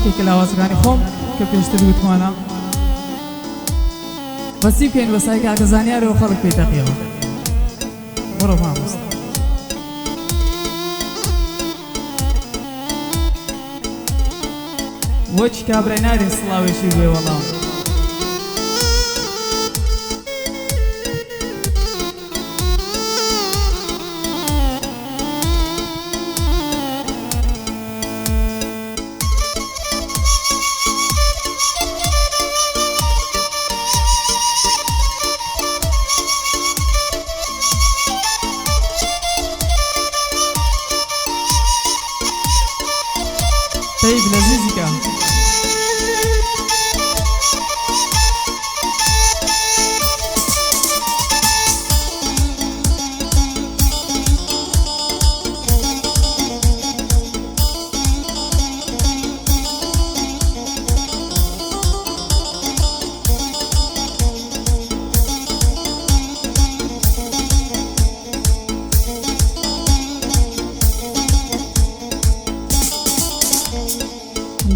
یەکێکە لە ئاوازەکانی خۆم کە پێشتر گوتمانە بەسی بکەین بەسای کاکە زانیارەوە خەڵک پێی تەقیەوە بڕۆ مامۆستا وەچ کابرای نارێن سڵاوێکی بێ وەڵام طيب لذيذك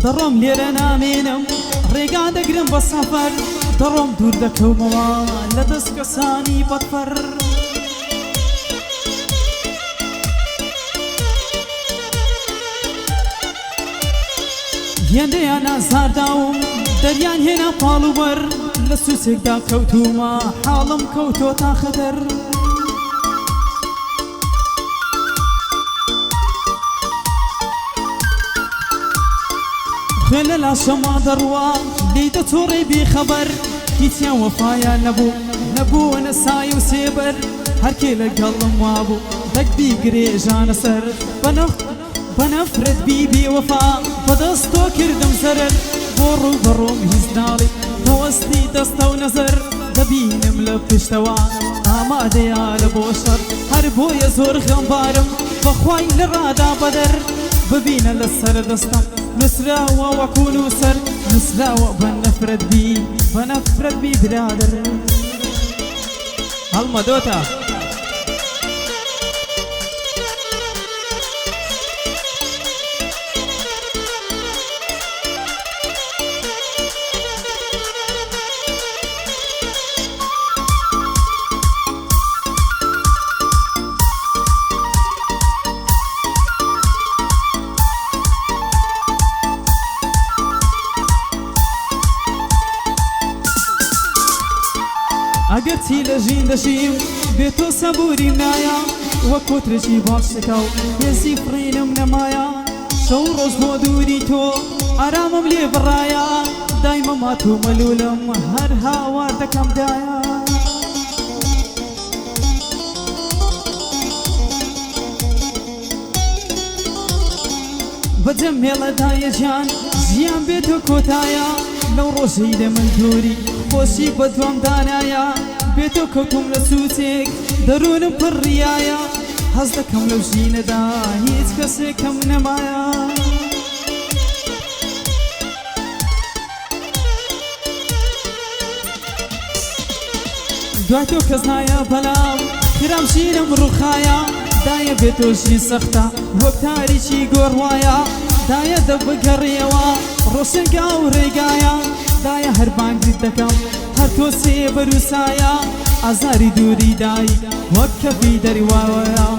دەڕۆم لێرە نامێنم ڕێگا دەگرم بە سەفەر دەڕۆم دوور دەکەومەوە لە دەست کەسانی بەدفەر هێندەیان ئازارداوم دەریان هێنا پاڵوبەر لە سووسێکدا کەوتومە حاڵم کەوتۆتا خەتەر خوێن لە لاشەما دەڕوا لێی دەتۆڕێ بێخەبەر هیچیان وەفایان نەبووە نەسای و سێبەر هەرکێ لەگەڵم وابوو دەک بیگرێژانە سەر بەنەفرەت بی بێوەفا بەدەستۆ کردم زەرەر بۆ ڕوو بەڕۆم هیچ ناڵی بەوەستی دەستە و نەزەر دەبینم لە پشتەوە ئامادەیە لە بۆ شەڕ هەر بۆیە زۆر غەمبارم بەخوای لە ڕادا بەدەر ببینە لە سەر دەستم نسراوە وەکوون و سەر نسراوە بەنەفرەت بی برادر هەڵمە دۆتە ئەگەر چی لە ژین دەژیم بێت تۆ سەبووریم نایە وەک کۆترێکی باشەکە و هێزی فڕینم نەمایە شەو ڕۆژ بۆ دووری تۆ ئارامم لێ بڕایە دایمە مات و مەلوولم هەر هاوار دەکەم دایە بەجەم مێڵەدایە ژیان ژیان بێت و کۆتایە لەو ڕۆژەی لە من دووری خۆشی بە دوام دانایە بێتۆ کەوتم لە سووسێک دەروونم پڕ ڕیایە هەز دەکەم لەو ژینەدا هیچ کەسێکم نەمایە دوای تۆ کەس نایە بەڵام کرام ژینم ڕووخایە دایە بێتۆ ژین سەختە وەک تاریکی گۆڕوایە دایە دەبگەڕیەوە ڕۆشنگا و ڕێگایە دایە هەر بانگت دەکەم هەر تۆ سێ بەروسایە ئازاری دووری دایی وەک کەفی دەریواوەیە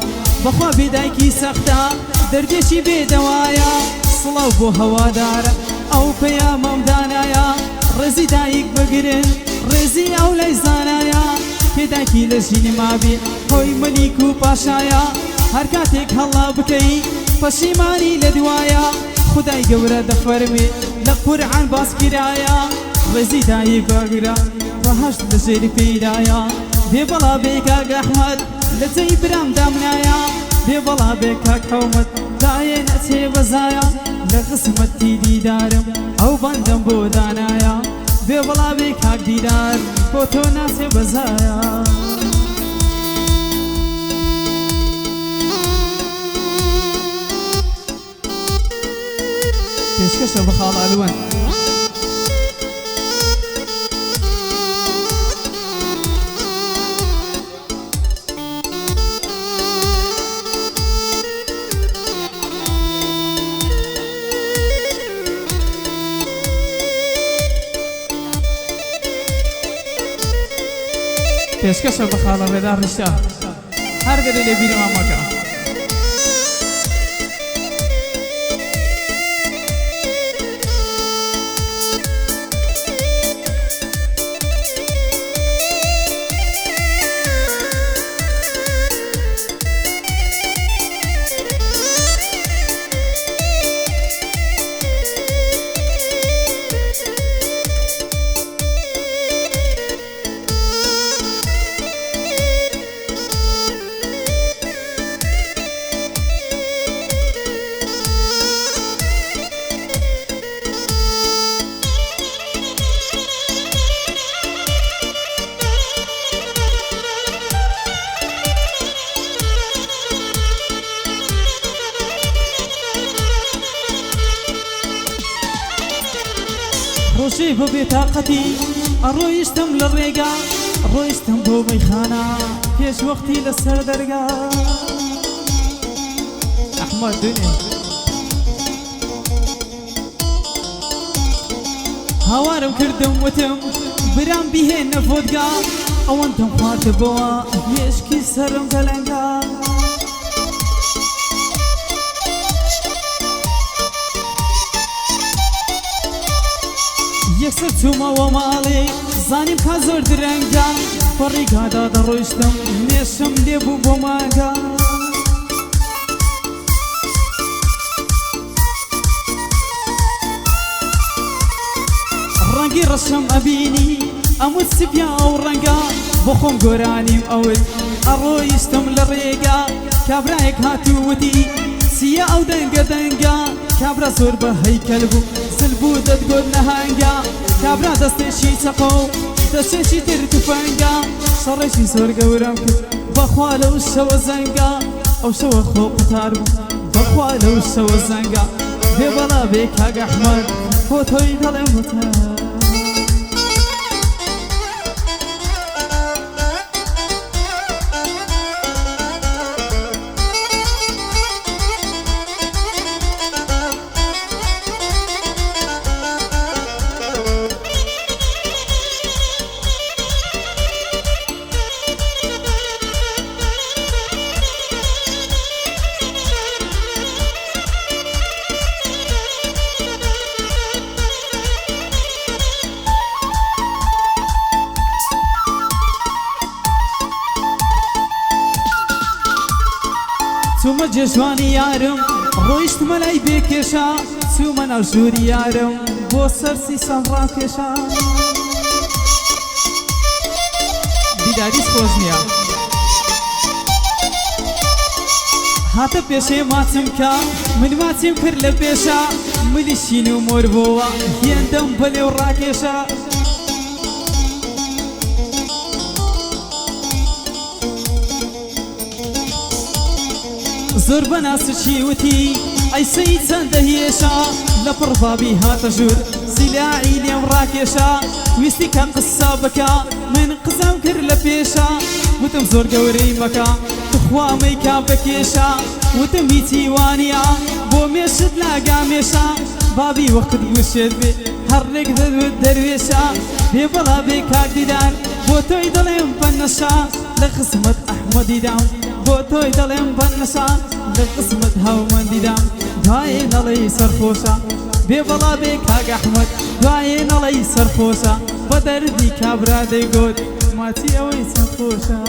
بەخوا بێدایکی سەختە دەردێکی بێدەوایە سڵاو بۆ هەوادارە ئەو پەیامەم دانایە ڕێزی دایک بگرن ڕێزی ئەو لای زانایە پێدایکی لە ژینی مابێ خۆی مەلیک و پاشایە هەر کاتێک هەڵا بکەی پەشیمانی لە دوایە خدای گەورە دەفەرمێ لە قورعان باسکرایە ڕێزی دایک بەگرە بەهەشت لە ژێری پێدایە بێ بەڵا بێ کاک ئەحمەد لە جێی برام دامنایە بێ بەڵا بێ کاک حەومەد دایە نەچێ بەزایە لە قسمەتی دیدارم ئەو بەندەم بۆ دانایە بێ بەڵا بێ کاک دیدار بۆ تۆ ناچێ بەزایە پێشکەشە بە خاڵ ئەلوان پێشکەشە بە خاڵە ڕێدا ڕیشتە هەر دەرێ لێ بیرم ئاماکە ڕۆژێ بە بێتاقەتی ئەڕۆیشتم لە ڕێگا ڕۆیشتم بۆ مەیخانە پێش وەختی لەسەر دەرگا ئەحمەد دوێنێ هاوارم کردم وتم برام بیهێنە ڤۆدگا ئەوەندەم خواردبەوە هێشکی سەرم دەلەنگا یەکسەر چوومەوە ماڵێ زانیم کا زۆر درەنگە بەڕێگادا دەڕۆیشتم نێشم لێبوو بۆ ماگە ڕەنگی ڕەشم ئەبینی ئەموت سپیا ئەو ڕەنگە بۆ خۆم گۆرانیم ئەوەی ئەڕۆیشتم لە ڕێگا کابرایەک هاتووتی چیە ئەو دەنگە دەنگە کابرا زۆر بە هەیکەل بوو سل بوو دەتگۆت نەهەنگە کابرا دەستێکی چەقە و دەستێکی تر توفەنگە شەڕێکی زۆر گەورەم کرد بەخوا لەو شەوە زەنگە ئەو شەوە خۆ قوتار بوو بەخوا لەو شەوە زەنگە بێ بەڵا بێ کاگ ئەحمەد بۆ تۆی دەڵێم وتە چوومە جێژوانی یارم ڕۆیشتمە لای بێکێشە چوومە ناو ژووری یارم بۆ سەرسی سەمڕا کێشە دیداریش خۆش نییە هاتە پێشێ ماچم کە من ماچیم کرد لە پێشە ملی شین و مۆر بۆوە هێندەم بەلێو ڕاکێشە زۆر بەناسچی وتی ئەی سەی چەندە هێشە لە پڕبابی هاتە ژوور سیلاعی لێم ڕاکێشە ویستی کە قسە بکە من قسەم کرد لە پێشە وتم زۆر گەورەی مەکە تخوامەی کا بکێشە وتم هیچی وانە بۆ مێشت لاگا مێشە بابی وەقت وشێت بێ هەڕێک دەدوت دەروێشە بێ بەڵا بێ کاک دیدار بۆ تۆی دەڵێم بەنەشە لە قسمت ئەحمەدیدام بۆ تۆی دەڵێم بەنەشە لە قسمت هەومەندیدام دوایێ نەڵێی سەرخۆشە بێ بەڵا بێ کاگ ئەحمەد دوایێ نەڵێی سەرخۆشە بە دەردی کابرا دەیگوت ماچی ئەوەی سەرخۆشە